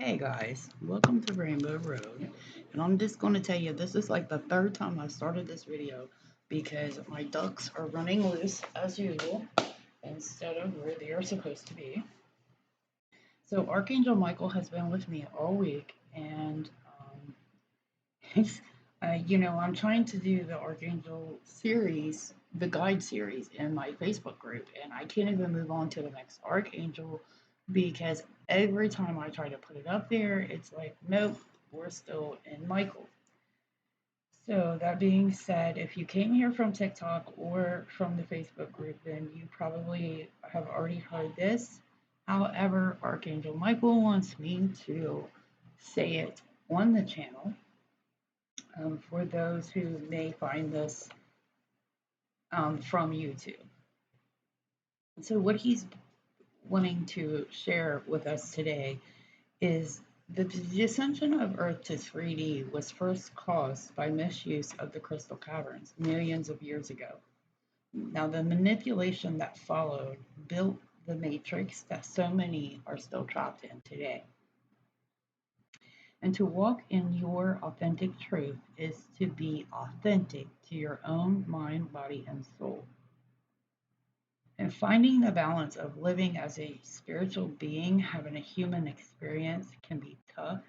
Hey guys, welcome to Rainbow Road. And I'm just going to tell you, this is like the third time I started this video because my ducks are running loose as usual instead of where they are supposed to be. So, Archangel Michael has been with me all week, and he's, I'm trying to do the Archangel series, the guide series in my Facebook group, and I can't even move on to the next Archangel because every time I try to put it up there, it's like, nope, we're still in Michael. So, that being said, if you came here from TikTok or from the Facebook group, then you probably have already heard this. However, Archangel Michael wants me to say it on the channel for those who may find this from YouTube. So, what he's wanting to share with us today is the descension of Earth to 3D was first caused by misuse of the crystal caverns millions of years ago. Now, the manipulation that followed built the matrix that so many are still trapped in today. And to walk in your authentic truth is to be authentic to your own mind, body, and soul. And finding the balance of living as a spiritual being, having a human experience can be tough,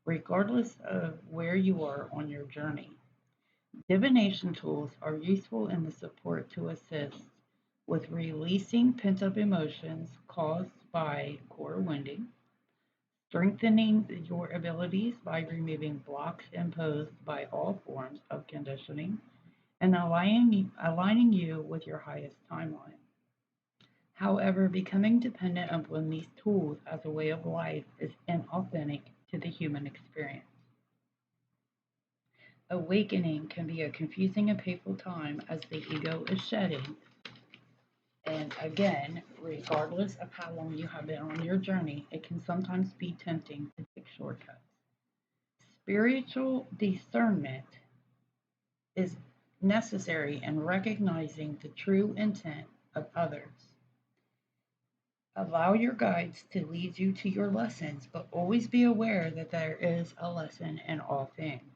regardless of where you are on your journey. Divination tools are useful in the support to assist with releasing pent up emotions caused by core wounding, strengthening your abilities by removing blocks imposed by all forms of conditioning, and aligning you with your highest timeline. However, becoming dependent upon these tools as a way of life is inauthentic to the human experience. Awakening can be a confusing and painful time as the ego is shedding. And again, regardless of how long you have been on your journey, it can sometimes be tempting to take shortcuts. Spiritual discernment is necessary in recognizing the true intent of others. Allow your guides to lead you to your lessons, but always be aware that there is a lesson in all things.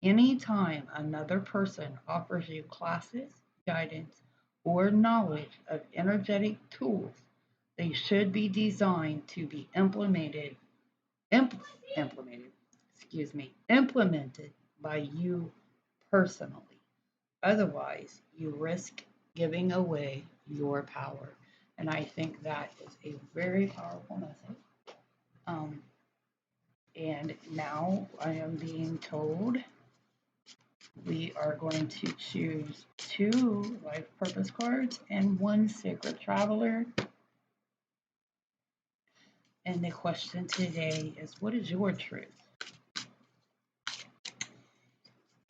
Anytime another person offers you classes, guidance, or knowledge of energetic tools, they should be designed to be imp- implemented, implemented by you personally. Otherwise, you risk giving away your power. And I think that is a very powerful message. Um, and now I am being told we are going to choose two life purpose cards and one sacred traveler. And the question today is, what is your truth?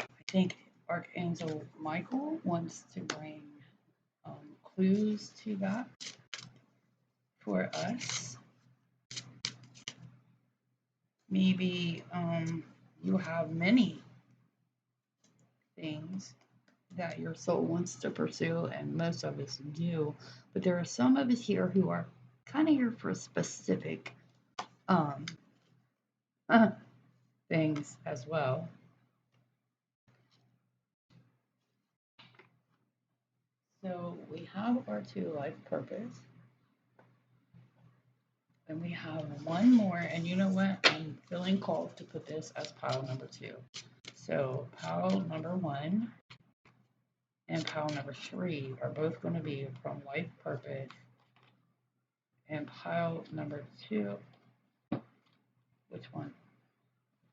I think Archangel Michael wants to bring clues to that for us. Maybe you have many things that your soul wants to pursue, and most of us do. But there are some of us here who are kind of here for specific um, things as well. So we have our two life purpose, and we have one more. And you know what? I'm feeling called to put this as pile number two. So pile number one and pile number three are both going to be from life purpose, and pile number two, which one?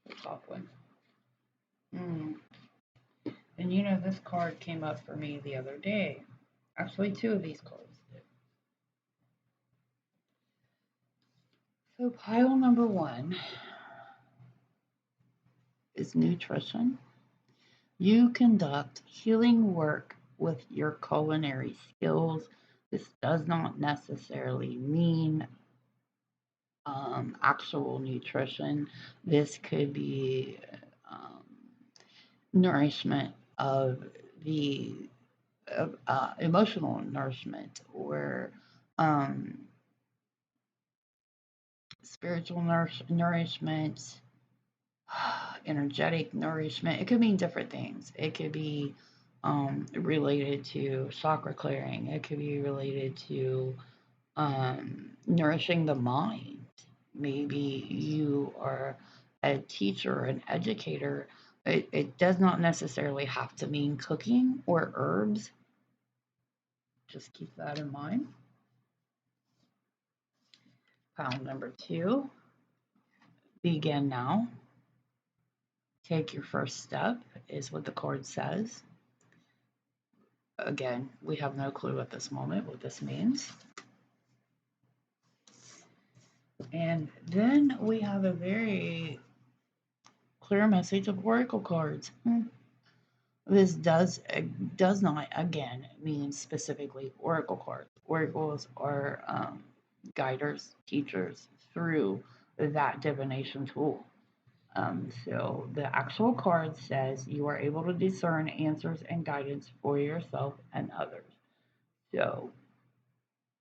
The top one. Mm. And you know, this card came up for me the other day. Actually, two of these cards did. So, pile number one is nutrition. You conduct healing work with your culinary skills. This does not necessarily mean actual nutrition. This could be um, nourishment of the emotional nourishment or um, spiritual nourishment, energetic nourishment. It could mean different things. It could be related to chakra clearing. It could be related to nourishing the mind. Maybe you are a teacher, an educator. It does not necessarily have to mean cooking or herbs. Just keep that in mind. Pile number 2, begin now. Take your first step, is what the card says. Again, we have no clue at this moment what this means. And then we have a very clear message of oracle cards. This does not again mean specifically oracle cards. Oracles are guiders, teachers through that divination tool. So the actual card says you are able to discern answers and guidance for yourself and others. So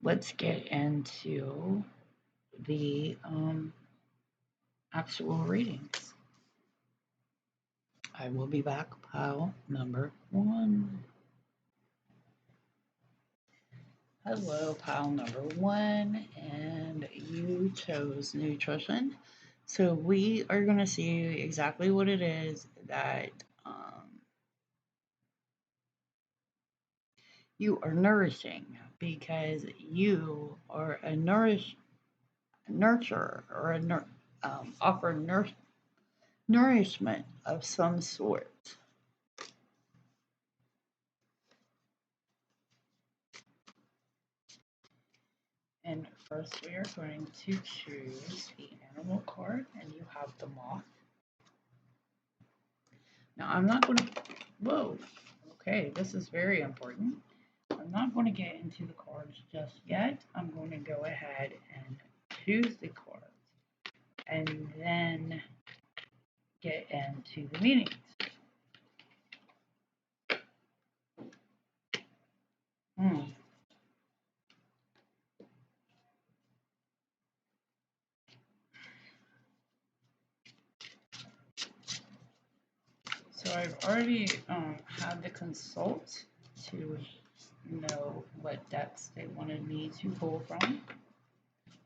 let's get into the actual readings. I will be back, pile number 1. Hello, pile number 1, and you chose nutrition. So we are going to see exactly what it is that you are nourishing, because you are a nurturer, or offer nourishment of some sort. And first we are going to choose the animal card, and you have the moth. Now I'm not going to, whoa, okay, this is very important. I'm not going to get into the cards just yet. I'm going to go ahead and choose the cards and then get into the meanings. So I've already had to consult to know what decks they wanted me to pull from.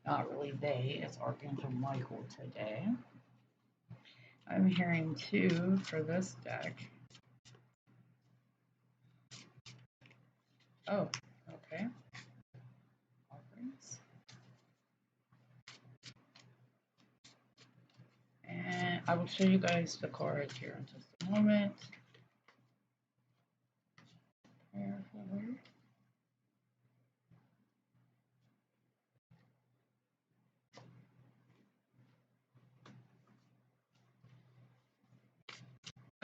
Not really they, it's Archangel Michael today. I'm hearing 2 for this deck. Oh, okay. Offerings. And I will show you guys the cards here in just a moment. Prayerfully.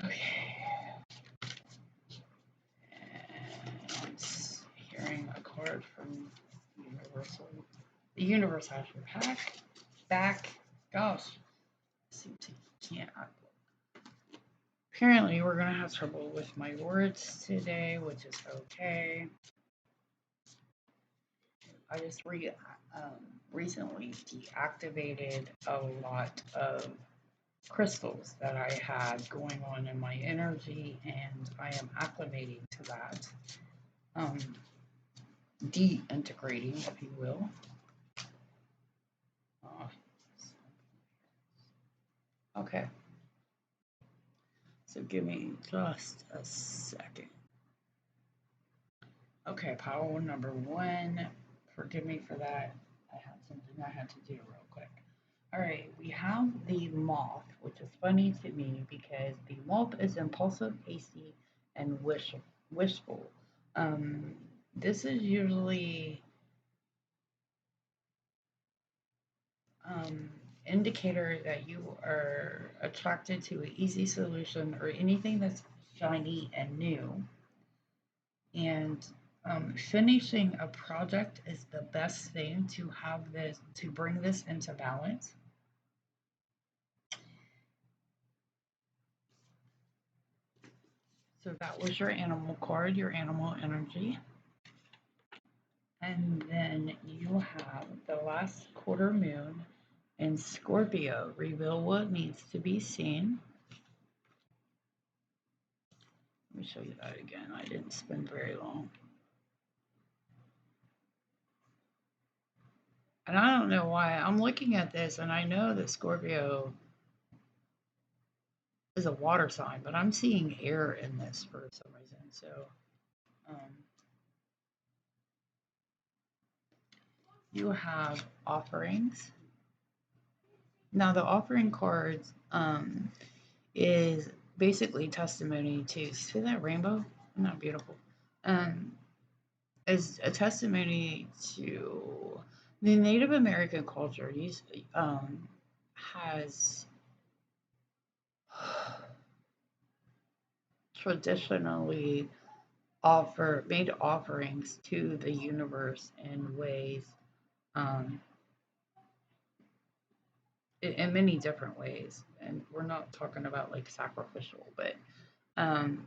Okay. And hearing a card from Universal. The universe has your back. Gosh, I seem to can't. Apparently, we're gonna have trouble with my words today, which is okay. I just recently deactivated a lot of crystals that I had going on in my energy, and I am acclimating to that. Deintegrating, if you will. Okay. So give me just a second. Okay, power number 1. Forgive me for that. I had something I had to do real quick. All right, we have the moth, which is funny to me because the moth is impulsive, hasty, and wishful. This is usually indicator that you are attracted to an easy solution or anything that's shiny and new. And finishing a project is the best thing to have this, to bring this into balance. So that was your animal card, your animal energy. And then you have the last quarter moon, And Scorpio, reveal what needs to be seen. Let me show you that again. I didn't spend very long. And I don't know why. I'm looking at this and I know that Scorpio is a water sign, but I'm seeing air in this for some reason. So, um, you have offerings. Now, the offering cards is basically testimony to see that rainbow? Isn't that beautiful? Um, is a testimony to the Native American culture. Has traditionally made offerings to the universe in ways, um, in many different ways, and we're not talking about like sacrificial, but um,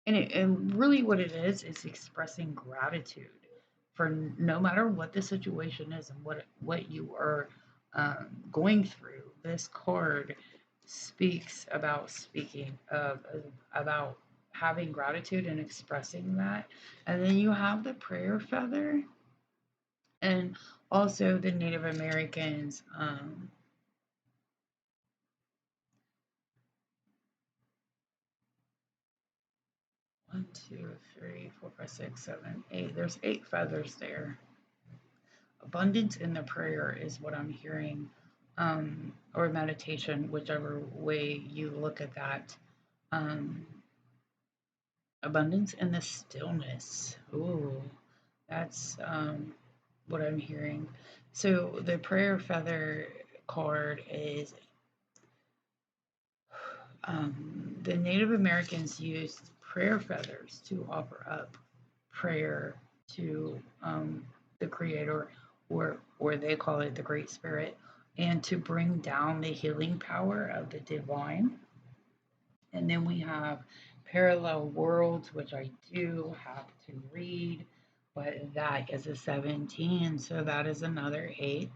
and really what it is expressing gratitude for no matter what the situation is and what you are going through. This card speaks about about having gratitude and expressing that. And then you have the prayer feather, and also the Native Americans. 1, 2, 3, 4, 5, 6, 7, 8. There's 8 feathers there. Abundance in the prayer is what I'm hearing, or meditation, whichever way you look at that. Um, abundance in the stillness. Ooh, that's what I'm hearing. So the prayer feather card is, the Native Americans used prayer feathers to offer up prayer to the Creator, or they call it the Great Spirit, and to bring down the healing power of the divine. And then we have Parallel Worlds, which I do have to read, but that is a 17, so that is another 8.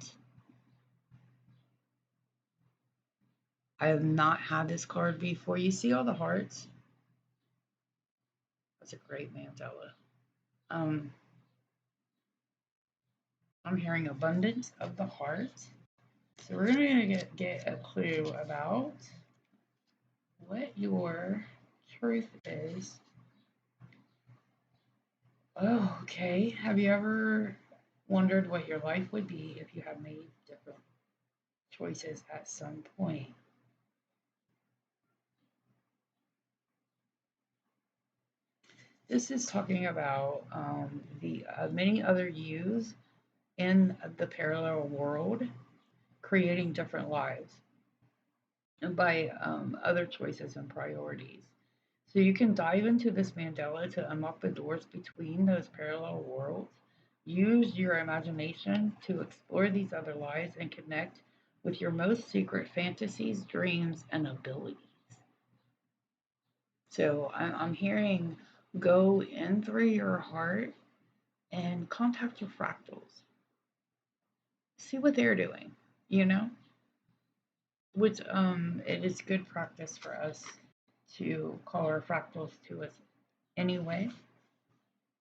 I have not had this card before. You see all the hearts? That's a great mandala. Um, I'm hearing abundance of the heart. So we're going to get a clue about what your truth is. Oh, okay. Have you ever wondered what your life would be if you had made different choices at some point? This is talking about the many other yous in the parallel world creating different lives by other choices and priorities. So you can dive into this mandala to unlock the doors between those parallel worlds. Use your imagination to explore these other lives and connect with your most secret fantasies, dreams, and abilities. So I'm hearing go in through your heart and contact your fractals. See what they're doing, you know? Which it is good practice for us to call our fractals to us anyway.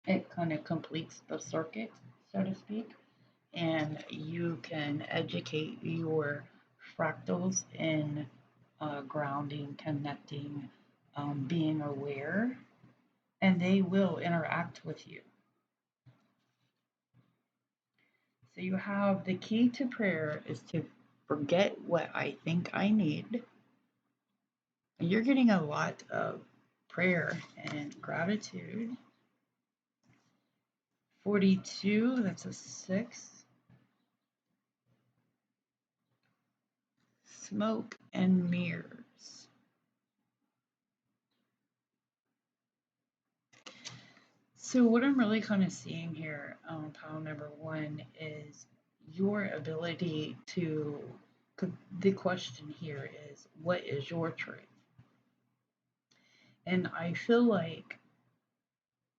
It kind of completes the circuit, so to speak, and you can educate your fractals in grounding, connecting, being aware, and they will interact with you. So you have the key to prayer is to forget what I think I need. And you're getting a lot of prayer and gratitude. 42, that's a 6. Smoke and mirrors. So what I'm really kind of seeing here, pile number 1, is your ability to. The question here is, what is your truth? And I feel like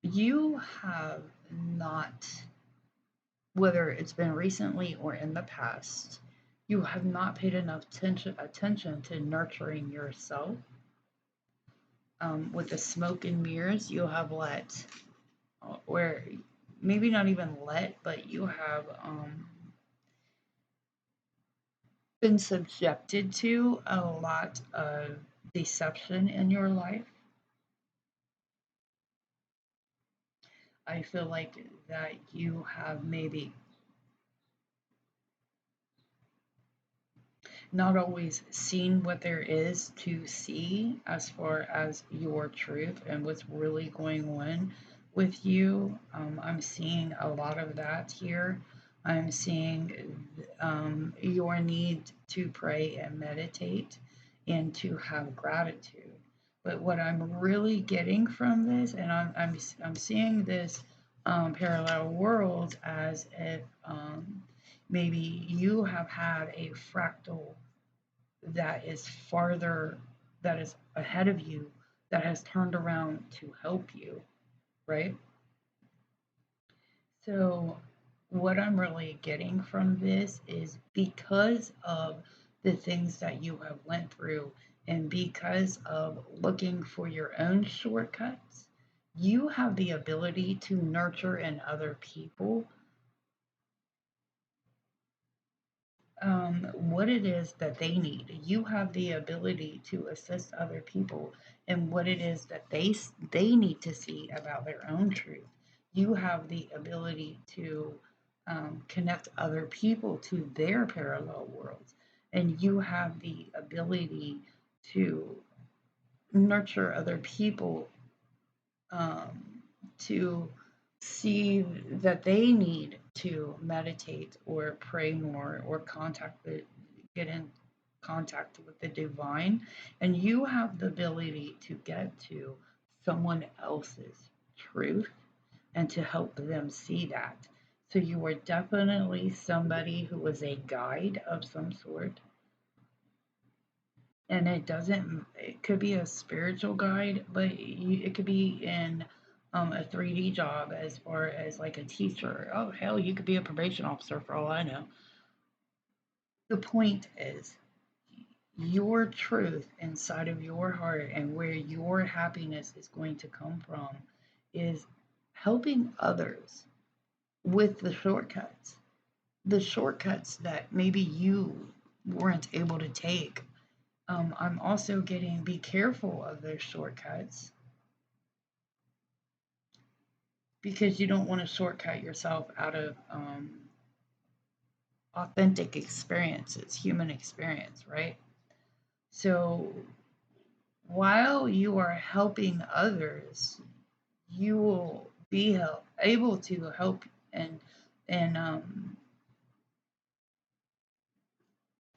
you have not, whether it's been recently or in the past, You have not paid enough attention to nurturing yourself. With the smoke and mirrors, you have let, or maybe not even let, but you have been subjected to a lot of deception in your life. I feel like that you have maybe not always seen what there is to see as far as your truth and what's really going on with you. I'm seeing a lot of that here. I'm seeing your need to pray and meditate and to have gratitude. But what I'm really getting from this, and I'm seeing this parallel world as if maybe you have had a fractal that is farther, that is ahead of you, that has turned around to help you, right? So, what I'm really getting from this is because of the things that you have went through and because of looking for your own shortcuts, you have the ability to nurture in other people what it is that they need. You have the ability to assist other people in what it is that they need to see about their own truth. You have the ability to connect other people to their parallel worlds, and you have the ability to nurture other people to see that they need to meditate or pray more or get in contact with the divine, and you have the ability to get to someone else's truth and to help them see that. So you are definitely somebody who is a guide of some sort, and it could be a spiritual guide, but it could be in a 3D job as far as like a teacher. Oh, hell, you could be a probation officer for all I know. The point is, your truth inside of your heart and where your happiness is going to come from is helping others with the shortcuts. The shortcuts that maybe you weren't able to take. I'm also getting be careful of those shortcuts because you don't want to shortcut yourself out of authentic experiences, human experience, right? So while you are helping others, you will be able to help and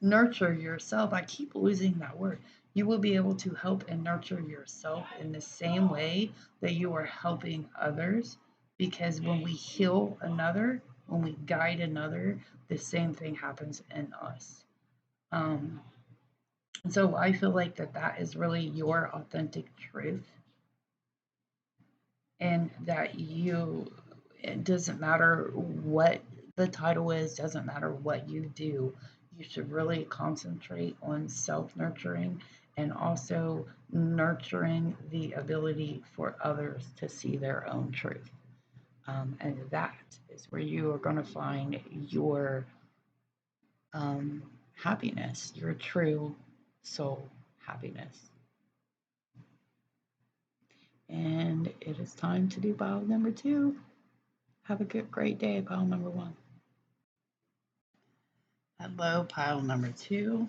nurture yourself. I keep losing that word. You will be able to help and nurture yourself in the same way that you are helping others. Because when we heal another, when we guide another, the same thing happens in us. Um, so I feel like that is really your authentic truth, and that it doesn't matter what the title is, doesn't matter what you do, you should really concentrate on self nurturing and also nurturing the ability for others to see their own truth. And that is where you are going to find your um, happiness, your true soul happiness. And it is time to do pile number 2. Have a great day, pile number 1. Hello, pile number 2.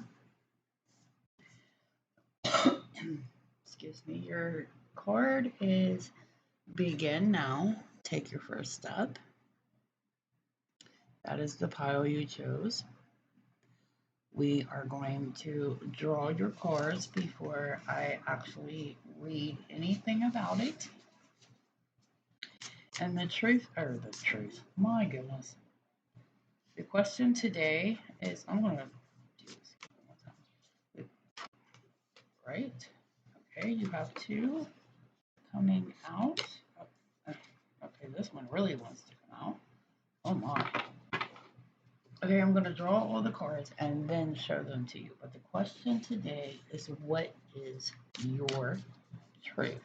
Excuse me. Your card is begin now. Take your first step. That is the pile you chose. We are going to draw your cards before I actually read anything about it. And the truth, my goodness. The question today is, I'm going to do this one more time. Right? Okay, you have 2 coming out. Okay, this one really wants to come out. Oh my. Okay, I'm going to draw all the cards and then show them to you. But the question today is, what is your truth?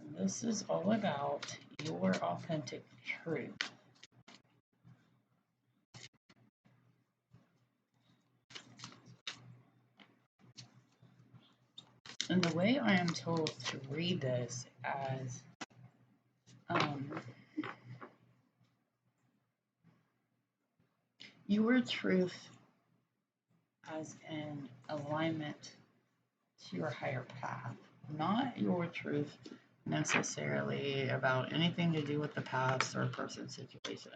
And this is all about your authentic truth. And the way I am told to read this as your truth as in alignment to your higher path, not your truth necessarily about anything to do with the past or person situation,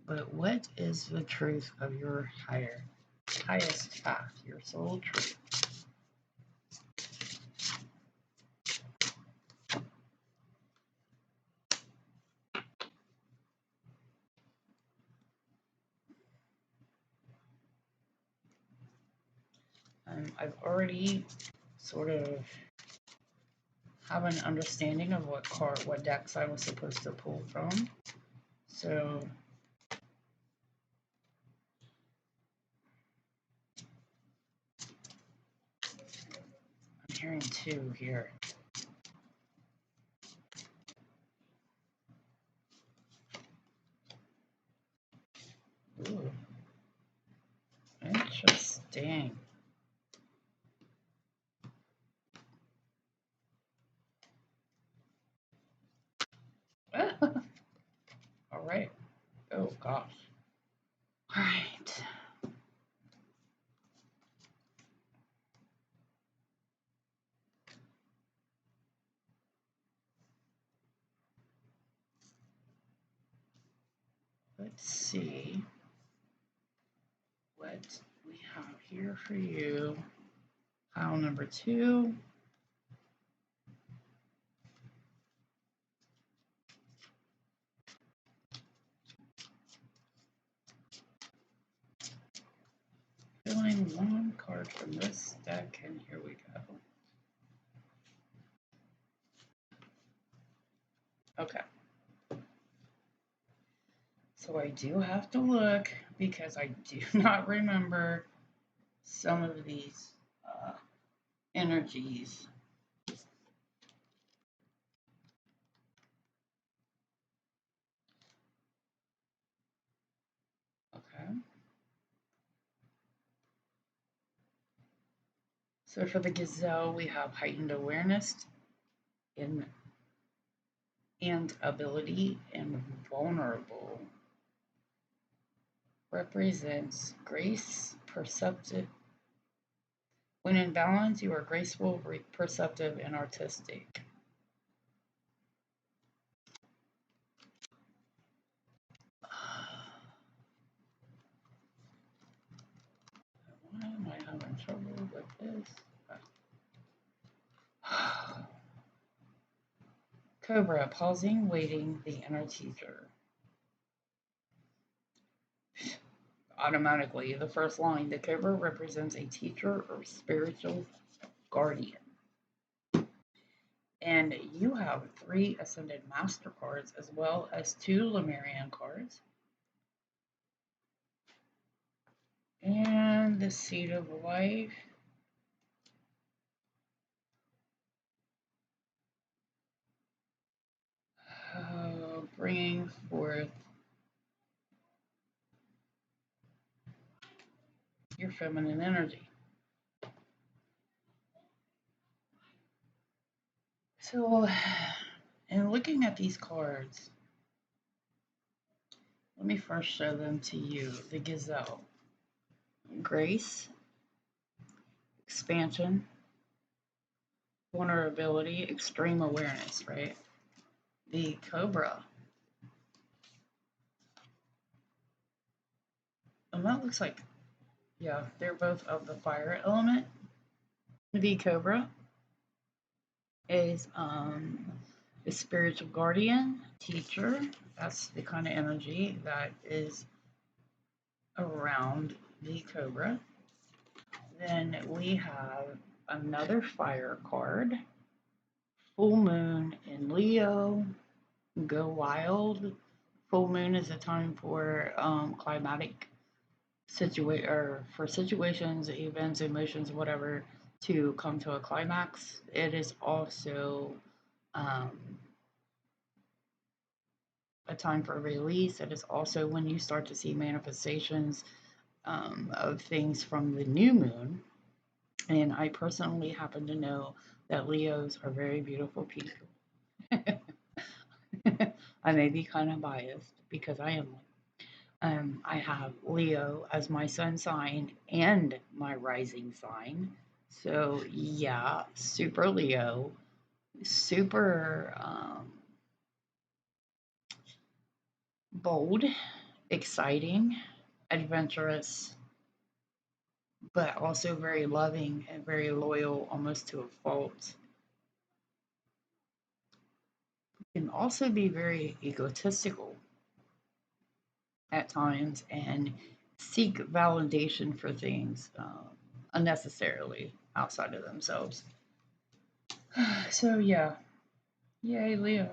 but what is the truth of your highest path, your soul truth? I've already sort of have an understanding of what decks I was supposed to pull from. So I'm hearing two here. Ooh, interesting. All right. Oh gosh. All right. Let's see what we have here for you. Pile number 2. Filling one card from this deck, and here we go. Okay. So I do have to look because I do not remember some of these energies. Okay. So for the gazelle, we have heightened awareness in and ability, and vulnerable represents grace, perceptive. When in balance, you are graceful, perceptive, and artistic. Why am I having trouble with this? Cobra, pausing, waiting, the inner teacher. Automatically, the first line, the cobra represents a teacher or spiritual guardian. And you have 3 Ascended Master cards as well as 2 Lemurian cards. And the Seed of Life. Bringing forth your feminine energy. So, in looking at these cards, let me first show them to you. The Gazelle. Grace, expansion, vulnerability, extreme awareness, right? The Cobra. And that looks like, yeah, they're both of the fire element. The Cobra is a spiritual guardian, teacher. That's the kind of energy that is around the Cobra. Then we have another fire card, full moon in Leo, go wild, Full moon is a time for climatic or for situations, events, emotions, whatever, to come to a climax. It is also um, a time for release. It is also when you start to see manifestations of things from the new moon. And I personally happen to know that Leos are very beautiful people. I may be kind of biased because I am one. I have Leo as my sun sign and my rising sign. So, yeah, super Leo, super bold, exciting, adventurous, but also very loving and very loyal, almost to a fault. Can also be very egotistical at times and seek validation for things unnecessarily outside of themselves. So, yeah, yay, Leo.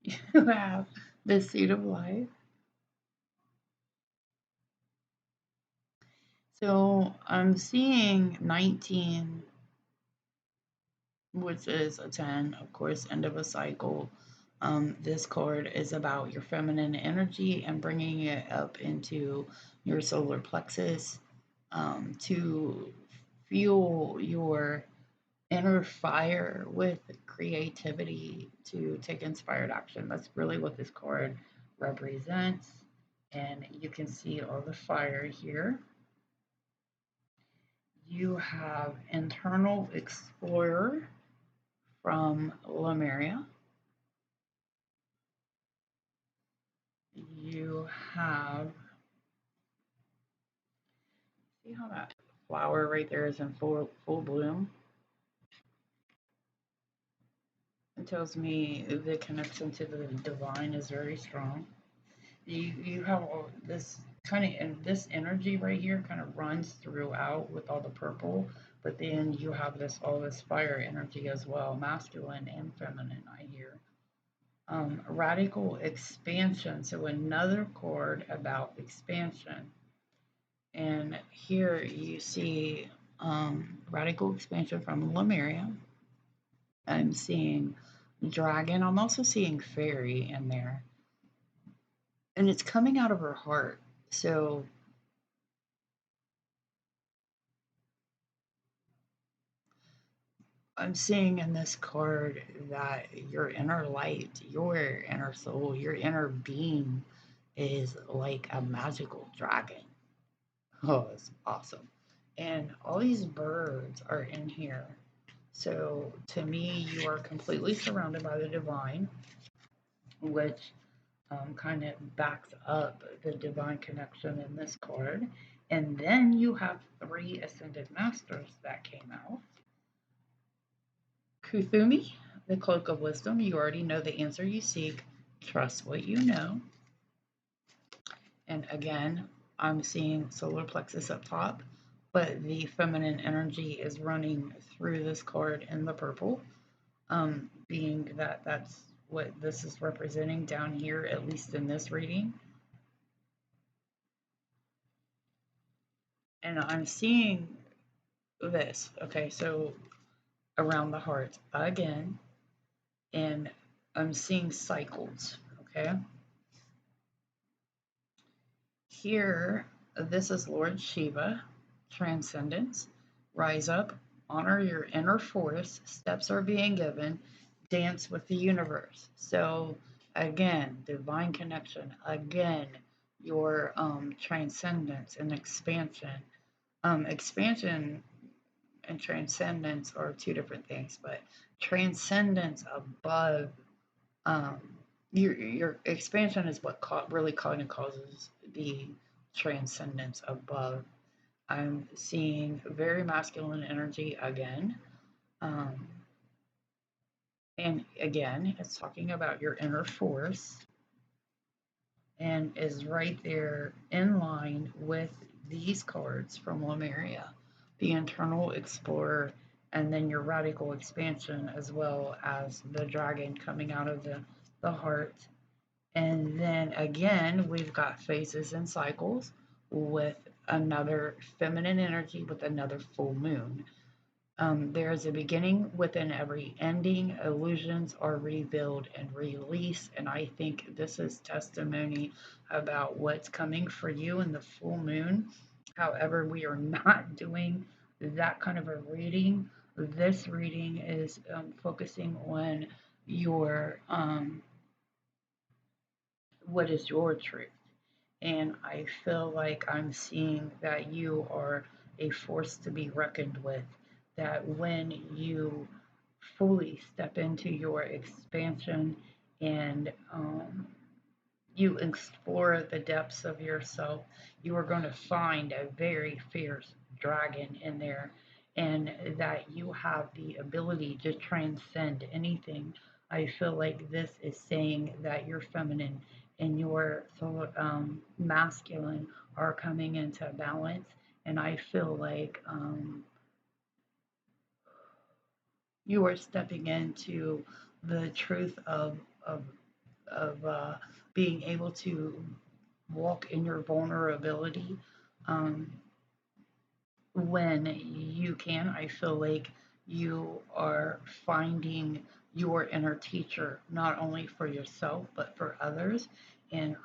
You have the seed of life. So, I'm seeing 19, which is a 10, of course, end of a cycle. This card is about your feminine energy and bringing it up into your solar plexus to fuel your inner fire with creativity to take inspired action. That's really what this card represents. And you can see all the fire here. You have Internal Explorer from Lemuria. You have, see how that flower right there is in full bloom? It tells me the connection to the divine is very strong. You have all this kind of, and this energy right here kind of runs throughout with all the purple, but then you have this all this fire energy as well, masculine and feminine, I hear. Radical expansion, so another chord about expansion. And here you see radical expansion from Lemuria. I'm seeing dragon. I'm also seeing fairy in there. And it's coming out of her heart. So I'm seeing in this card that your inner light, your inner soul, your inner being is like a magical dragon. Oh, it's awesome. And all these birds are in here. So to me, you are completely surrounded by the divine, which kind of backs up the divine connection in this card. And then you have three ascended masters that came out. Kuthumi, the cloak of wisdom. You already know the answer you seek. Trust what you know. And again, I'm seeing solar plexus up top, but the feminine energy is running through this card in the purple, being that that's what this is representing down here, at least in this reading. And I'm seeing this. Okay, so around the heart again, and I'm seeing cycles. Okay, here, this is Lord Shiva, transcendence. Rise up, honor your inner force, steps are being given, dance with the universe. So, again, divine connection, again, your transcendence and expansion. Expansion and transcendence are two different things, but transcendence above um, your expansion is what really kind of causes the transcendence above. I'm seeing very masculine energy again. Um, and again, it's talking about your inner force and is right there in line with these cards from Lemuria, the internal explorer, and then your radical expansion, as well as the dragon coming out of the heart. And then again, we've got phases and cycles with another feminine energy with another full moon. There is a beginning within every ending. Illusions are rebuilt and released. And I think this is testimony about what's coming for you in the full moon. However, we are not doing that kind of a reading. This reading is focusing on your what is your truth. And I feel like I'm seeing that you are a force to be reckoned with. That when you fully step into your expansion and you explore the depths of yourself, you are going to find a very fierce dragon in there, and that you have the ability to transcend anything. I feel like this is saying that your feminine and your masculine are coming into balance, and I feel like you are stepping into the truth of of being able to walk in your vulnerability um, when you can. I feel like you are finding your inner teacher, not only for yourself, but for others. And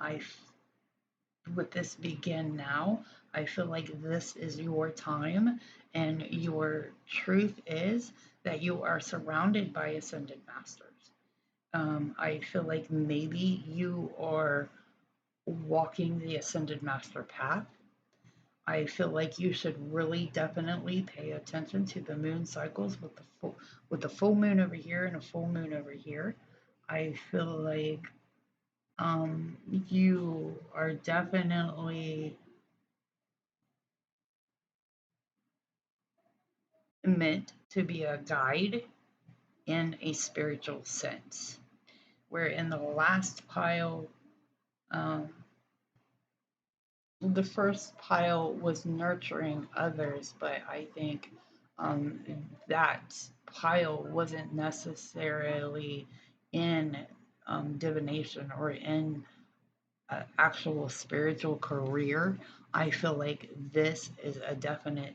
with this begin now, I feel like this is your time, and your truth is that you are surrounded by ascended masters. I feel like maybe you are walking the ascended master path. I feel like you should really definitely pay attention to the moon cycles with the full moon over here and a full moon over here. I feel like you are definitely meant to be a guide in a spiritual sense. Where in the last pile, um, the first pile was nurturing others, but I think um, that pile wasn't necessarily in divination or in actual spiritual career. I feel like this is a definite,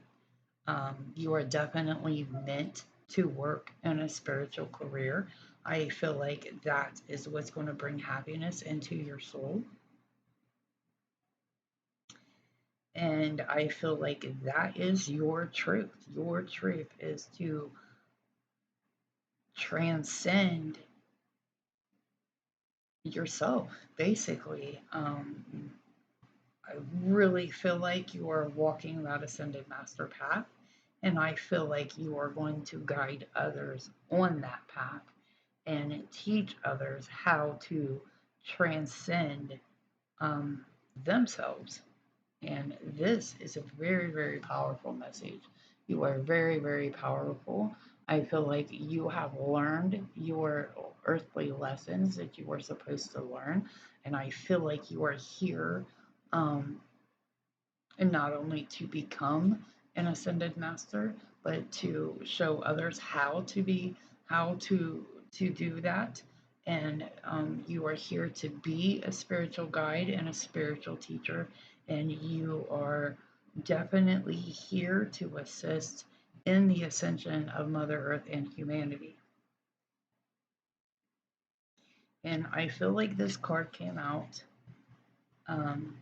you are definitely meant to work in a spiritual career. I feel like that is what's going to bring happiness into your soul. And I feel like that is your truth. Your truth is to transcend yourself, basically. I really feel like you are walking that ascended master path. And I feel like you are going to guide others on that path and teach others how to transcend um, themselves. And this is a very, very powerful message. You are very, very powerful. I feel like you have learned your earthly lessons that you were supposed to learn. And I feel like you are here um, and not only to become an ascended master, but to show others how to do that. And you are here to be a spiritual guide and a spiritual teacher, and you are definitely here to assist in the ascension of Mother Earth and humanity. And I feel like this card came out. Um,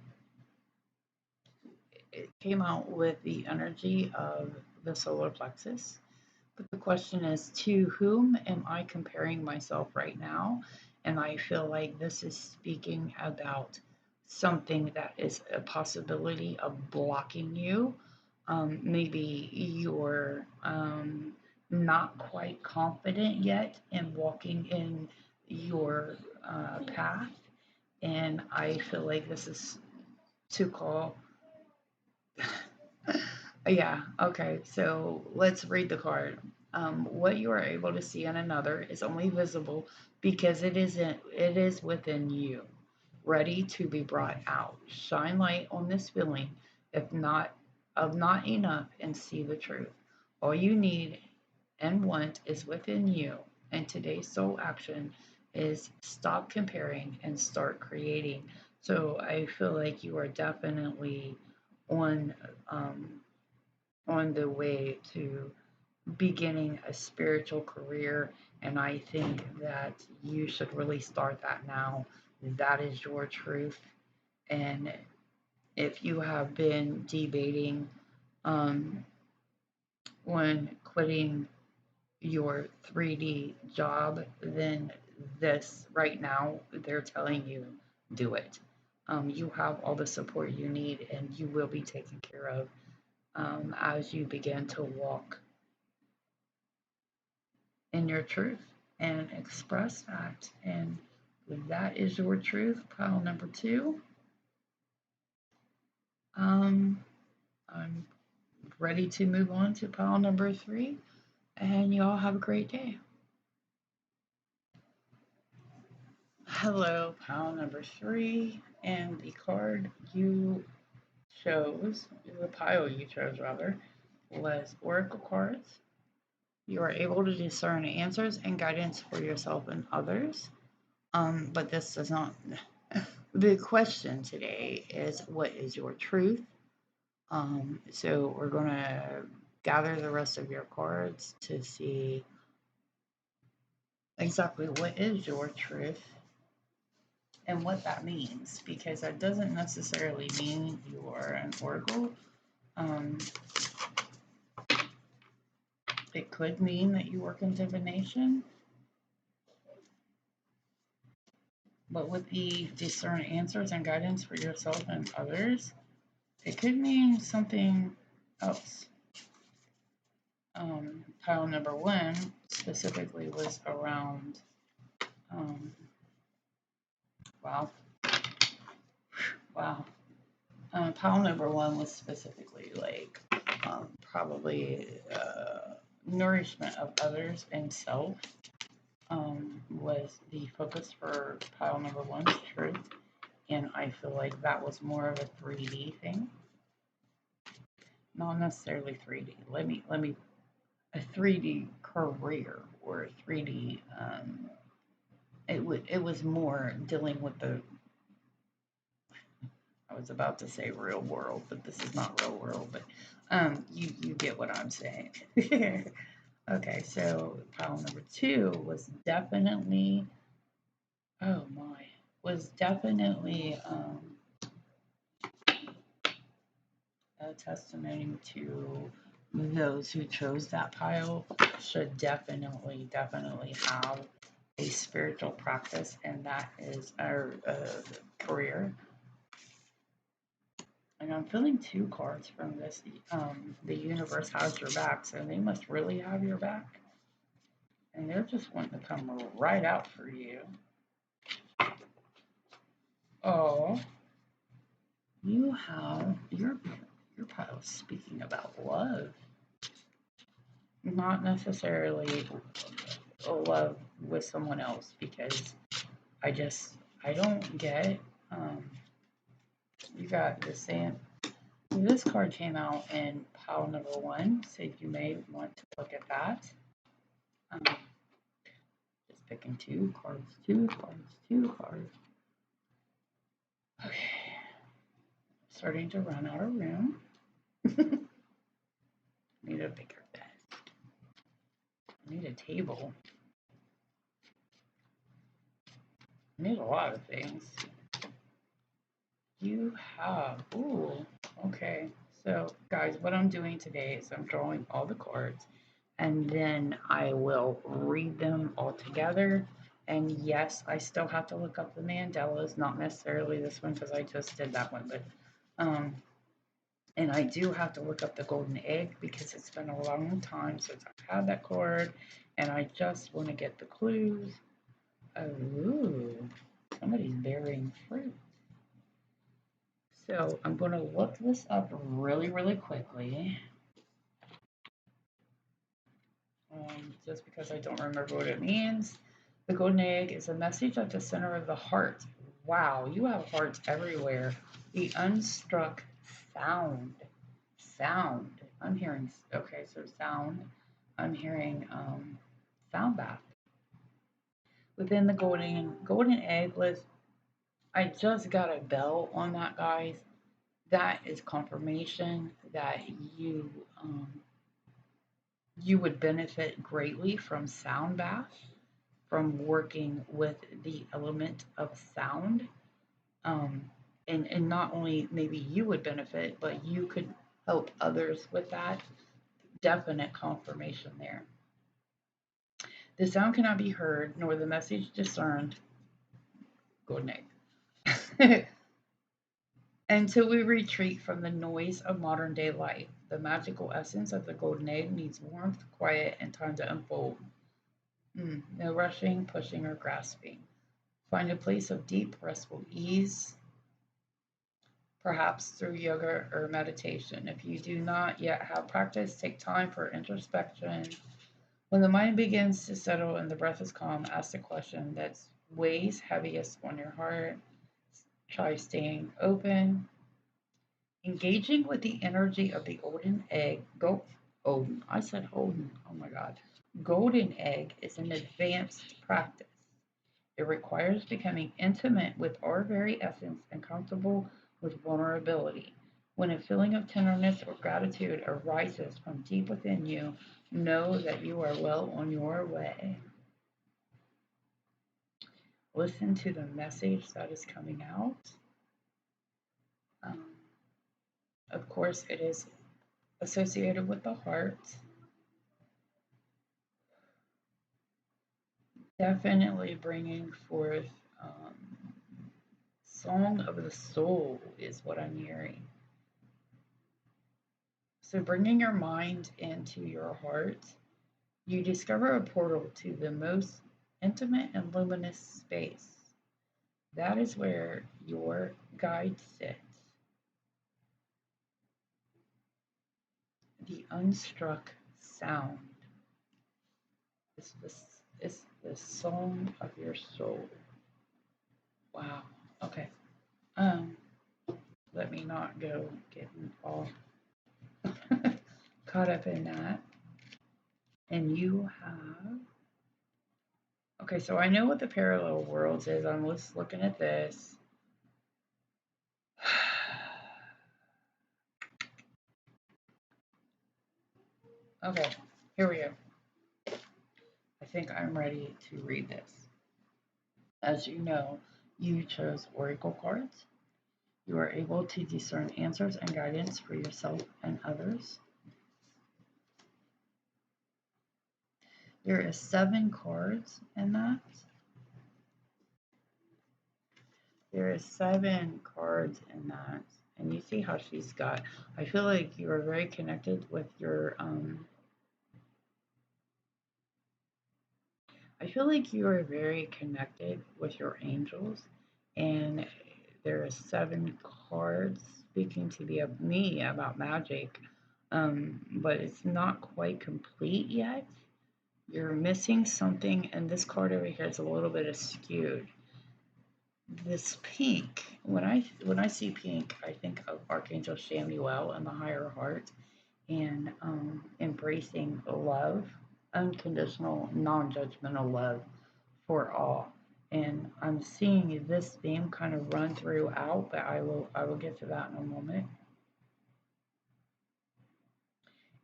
it came out with the energy of the solar plexus. But the question is, to whom am I comparing myself right now? And I feel like this is speaking about something that is a possibility of blocking you. Maybe you're not quite confident yet in walking in your path. And I feel like this is to call. Yeah, okay. So let's read the card. What you are able to see in another is only visible because it is within you, ready to be brought out. Shine light on this feeling, if not of not enough, and see the truth. All you need and want is within you, and today's soul action is stop comparing and start creating. So I feel like you are definitely on um, on the way to beginning a spiritual career, and I think that you should really start that now. That is your truth, and if you have been debating um, on quitting your 3D job, then this right now, they're telling you do it. You have all the support you need, and you will be taken care of as you begin to walk in your truth and express that. And that is your truth, pile number two. Um, I'm ready to move on to pile number three, and y'all have a great day. Hello, pile number three, and the card you chose, the pile you chose rather, was Oracle cards. You are able to discern answers and guidance for yourself and others. But this does not. The question today is, what is your truth? So we're going to gather the rest of your cards to see exactly what is your truth and what that means, because that doesn't necessarily mean you are an oracle. Um, it could mean that you work in divination, but with the discern answers and guidance for yourself and others, it could mean something else. Pile number one specifically was around, um, wow, wow. Pile number one was specifically like probably nourishment of others and self was the focus for pile number one's truth. And I feel like that was more of a 3D thing, not necessarily 3D. Let me a 3D career or a 3D. It was more dealing with the. I was about to say real world, but this is not real world. But you get what I'm saying. Okay, so pile number two was definitely. Oh my, was definitely a testimony to those who chose that pile should definitely have a spiritual practice, and that is our career. And I'm feeling two cards from this. The universe has your back, so they must really have your back. And they're just wanting to come right out for you. Oh, you have your pile speaking about love. Not necessarily love with someone else, because I just I don't get you got the same. This card came out in pile number one, so you may want to look at that. Just picking two cards, two cards, two cards. Okay, starting to run out of room. Need a bigger bed. Need a table. Need a lot of things. You have, ooh, okay. So, guys, what I'm doing today is I'm drawing all the cards, and then I will read them all together. And yes, I still have to look up the Mandelas, not necessarily this one because I just did that one, but um, and I do have to look up the golden egg because it's been a long time since I've had that card, and I just want to get the clues. Oh, ooh, somebody's bearing fruit. So I'm going to look this up really quickly. Just because I don't remember what it means. The golden egg is a message at the center of the heart. Wow, you have hearts everywhere. The unstruck sound. Sound. I'm hearing, okay, so sound. I'm hearing sound bath. within the golden egg list. I just got a bell on that, guys. That is confirmation that you you would benefit greatly from sound bath, from working with the element of sound. Um, and not only maybe you would benefit, but you could help others with that. Definite confirmation there. The sound cannot be heard, nor the message discerned. Golden egg. Until we retreat from the noise of modern day life, the magical essence of the golden egg needs warmth, quiet, and time to unfold. No rushing, pushing, or grasping. Find a place of deep, restful ease, perhaps through yoga or meditation. If you do not yet have practice, take time for introspection. When the mind begins to settle and the breath is calm, ask the question that weighs heaviest on your heart. Try staying open, engaging with the energy of the golden egg. Odin. I said Odin. Oh my God. Golden egg is an advanced practice. It requires becoming intimate with our very essence and comfortable with vulnerability. When a feeling of tenderness or gratitude arises from deep within you, know that you are well on your way. Listen to the message that is coming out. Um, of course, it is associated with the heart. Definitely bringing forth song of the soul is what I'm hearing. So, bringing your mind into your heart, you discover a portal to the most intimate and luminous space. That is where your guide sits. The unstruck sound is the song of your soul. Wow. Okay. Um, Let me not go getting all caught up in that. And you have. Okay, so I know what the parallel worlds is. I'm just looking at this. Okay, here we go. I think I'm ready to read this. As you know, you chose oracle cards. You are able to discern answers and guidance for yourself and others. There is 7 cards in that. There is 7 cards in that. And you see how she's got. I feel like you are very connected with your I feel like you are very connected with your angels, and there are 7 cards speaking to me about magic, but it's not quite complete yet. You're missing something, and this card over here is a little bit skewed. This pink, when I see pink, I think of Archangel Samuel and the higher heart, and embracing love, unconditional, non-judgmental love for all. And I'm seeing this theme kind of run throughout, but I will get to that in a moment.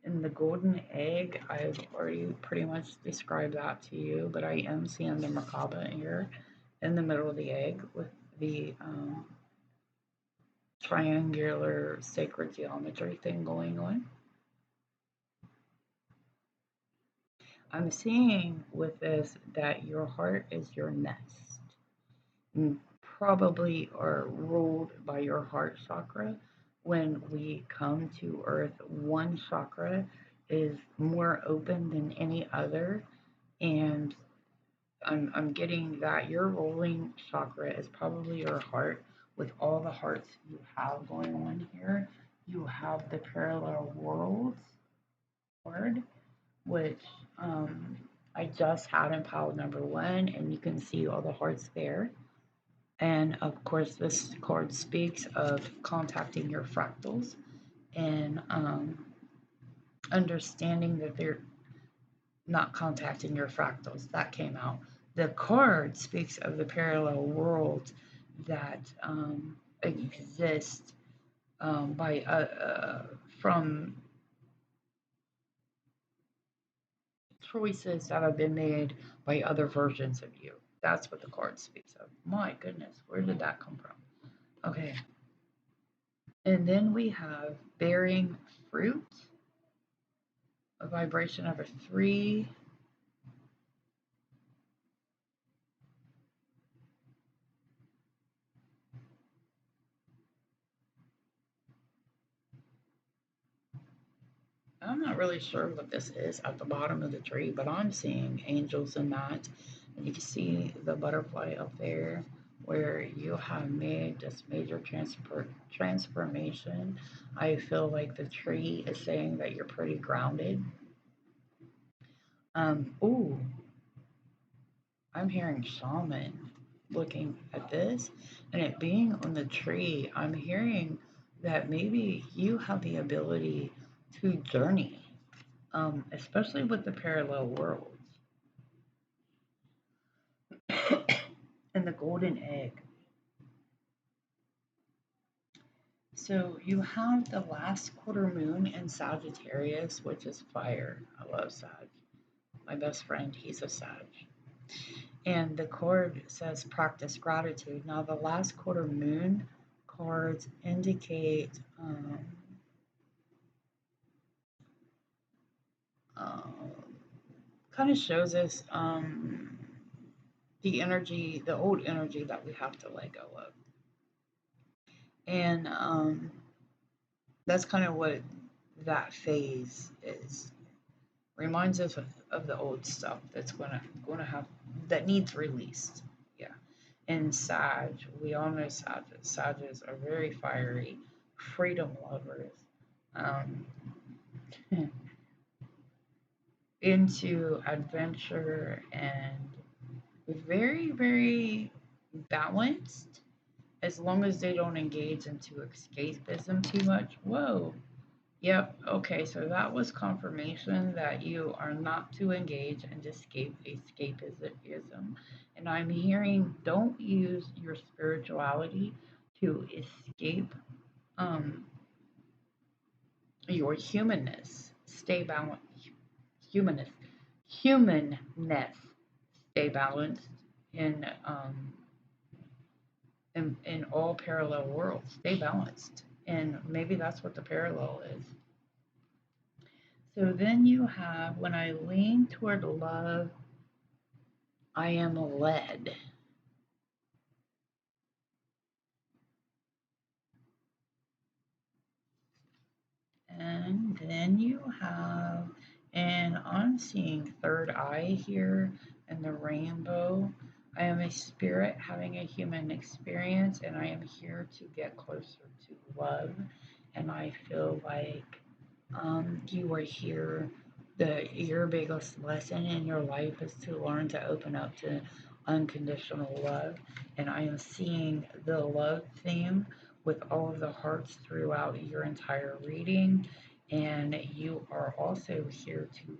In the golden egg, I've already pretty much described that to you, but I am seeing the Merkaba here in the middle of the egg with the triangular sacred geometry thing going on. I'm seeing with this that your heart is your nest. You probably are ruled by your heart chakra. When we come to earth, one chakra is more open than any other. And I'm getting that your ruling chakra is probably your heart. With all the hearts you have going on here, you have the parallel worlds card, which I just had in pile number 1, and you can see all the hearts there. And of course, this card speaks of contacting your fractals and understanding that they're not contacting your fractals. That came out. The card speaks of the parallel world that exist by from choices that have been made by other versions of you. That's what the card speaks of. My goodness, where did that come from? Okay, and then we have bearing fruit, a vibration of a 3. I'm not really sure what this is at the bottom of the tree, but I'm seeing angels in that. And you can see the butterfly up there where you have made this major transformation. I feel like the tree is saying that you're pretty grounded. Ooh, I'm hearing shaman looking at this, and it being on the tree, I'm hearing that maybe you have the ability to journey, especially with the parallel worlds and the golden egg. So you have the last quarter moon in Sagittarius, which is fire. I love Sag. My best friend, he's a Sag. And the card says practice gratitude. Now, the last quarter moon cards indicate um, kind of shows us the energy, the old energy that we have to let go of. And that's kind of what that phase is. Reminds us of the old stuff that's gonna have that needs released. Yeah. And Sag, we all know Sages are very fiery, freedom lovers, um, into adventure and very, very balanced as long as they don't engage into escapism too much. Whoa. Yep. Okay. So that was confirmation that you are not to engage in escapism. And I'm hearing don't use your spirituality to escape um, your humanness. Stay balanced. Humanness. Humanness. Stay balanced in in all parallel worlds. Stay balanced. And maybe that's what the parallel is. So then you have when I lean toward love, I am led. And then you have, and I'm seeing third eye here and the rainbow. I am a spirit having a human experience, and I am here to get closer to love. And I feel like you are here. Your biggest lesson in your life is to learn to open up to unconditional love. And I am seeing the love theme with all of the hearts throughout your entire reading. And you are also here to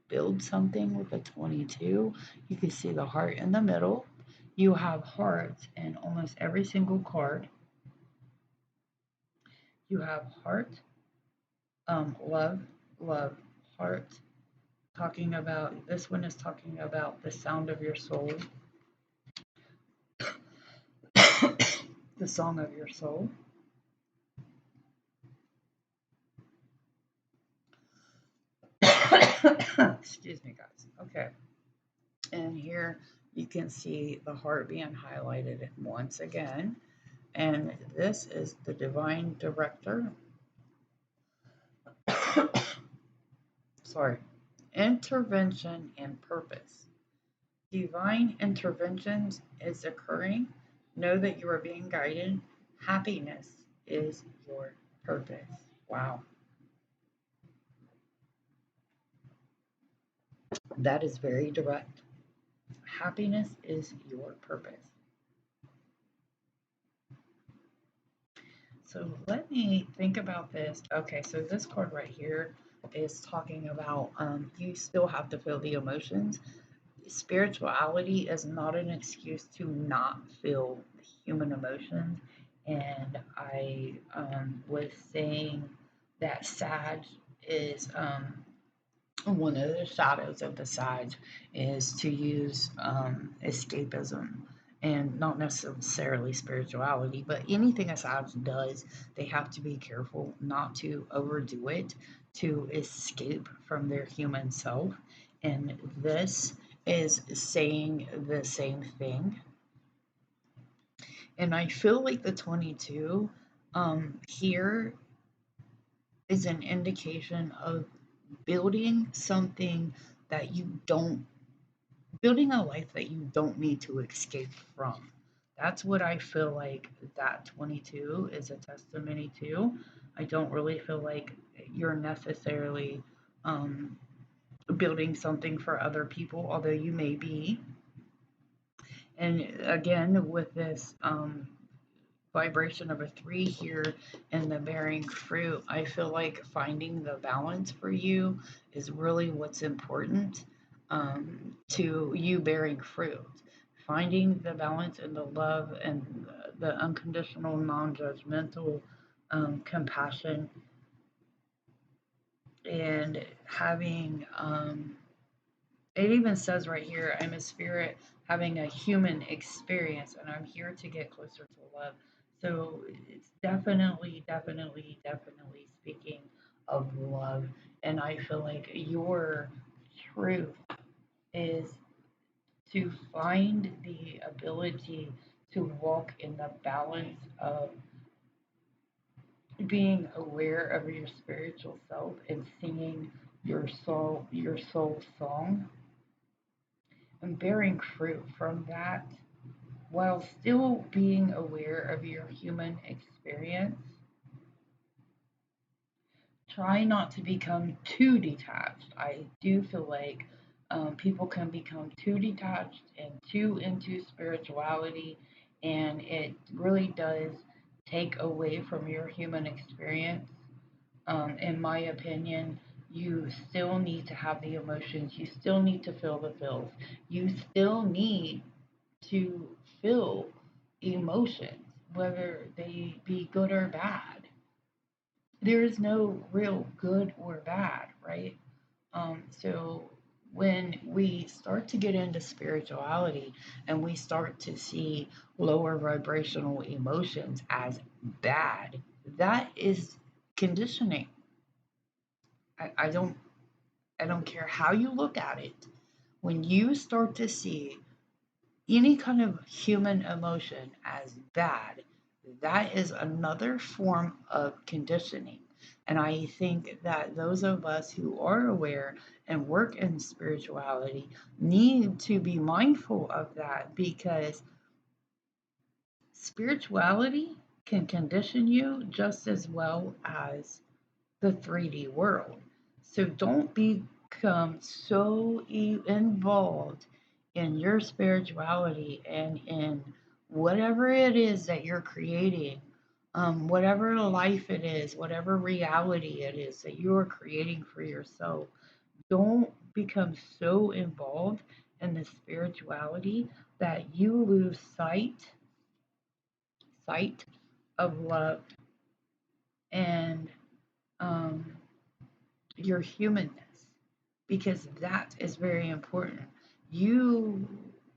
build something with a 22. You can see the heart in the middle. You have hearts in almost every single card. You have heart, love, love, heart. Talking about this one is talking about the sound of your soul, the song of your soul. Excuse me, guys. Okay. And here you can see the heart being highlighted once again. And this is the divine director. Sorry. Intervention and purpose. Divine interventions is occurring. Know that you are being guided. Happiness is your purpose. Wow. That is very direct. Happiness is your purpose. So let me think about this. Okay, so this card right here is talking about you still have to feel the emotions. spirituality is not an excuse to not feel human emotions. And I was saying that Sag is one of the shadows of the Sag is to use escapism and not necessarily spirituality, but anything a Sag does, they have to be careful not to overdo it to escape from their human self. And this is saying the same thing. And I feel like the 22 here is an indication of building something that you don't, building a life that you don't need to escape from. That's what I feel like that 22 is a testimony to. I don't really feel like you're necessarily um, building something for other people, although you may be. And again, with this vibration of a 3 here and the bearing fruit, I feel like finding the balance for you is really what's important to you bearing fruit. Finding the balance and the love and the unconditional, non judgmental compassion, and having it even says right here, I'm a spirit having a human experience, and I'm here to get closer to love. So it's definitely, definitely, definitely speaking of love. And I feel like your truth is to find the ability to walk in the balance of being aware of your spiritual self and singing your soul song and bearing fruit from that while still being aware of your human experience. Try not to become too detached. I do feel like people can become too detached and too into spirituality, and it really does take away from your human experience. In my opinion, you still need to have the emotions, you still need to feel the feels, you still need to feel emotions, whether they be good or bad. There is no real good or bad, right? So when we start to get into spirituality and we start to see lower vibrational emotions as bad, that is conditioning. I don't care how you look at it. When you start to see any kind of human emotion as bad, that is another form of conditioning. And I think that those of us who are aware and work in spirituality need to be mindful of that, because spirituality can condition you just as well as the 3D world. So don't become so involved in your spirituality and in whatever it is that you're creating, whatever life it is, whatever reality it is that you're creating for yourself. Don't become so involved in the spirituality that you lose sight of love and um, your humanness, because that is very important. You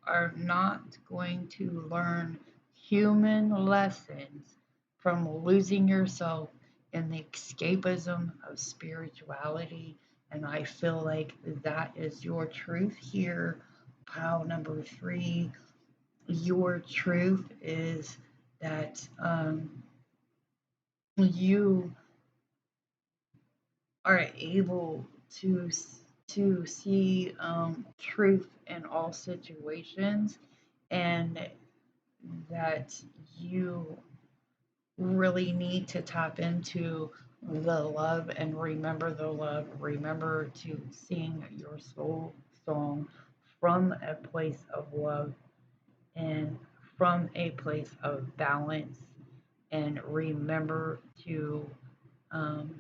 are not going to learn human lessons from losing yourself in the escapism of spirituality. And I feel like that is your truth here. Pile number 3, your truth is that you are able to see truth in all situations, and that you really need to tap into the love and remember the love. Remember to sing your soul song from a place of love and from a place of balance, and remember to um,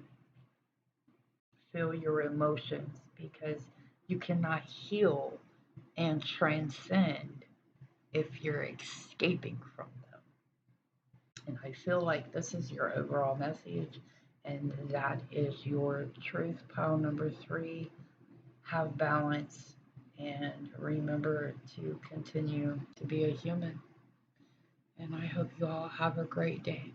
feel your emotions, because you cannot heal and transcend if you're escaping from them. And I feel like this is your overall message, and that is your truth pile number 3. Have balance and remember to continue to be a human. And I hope you all have a great day.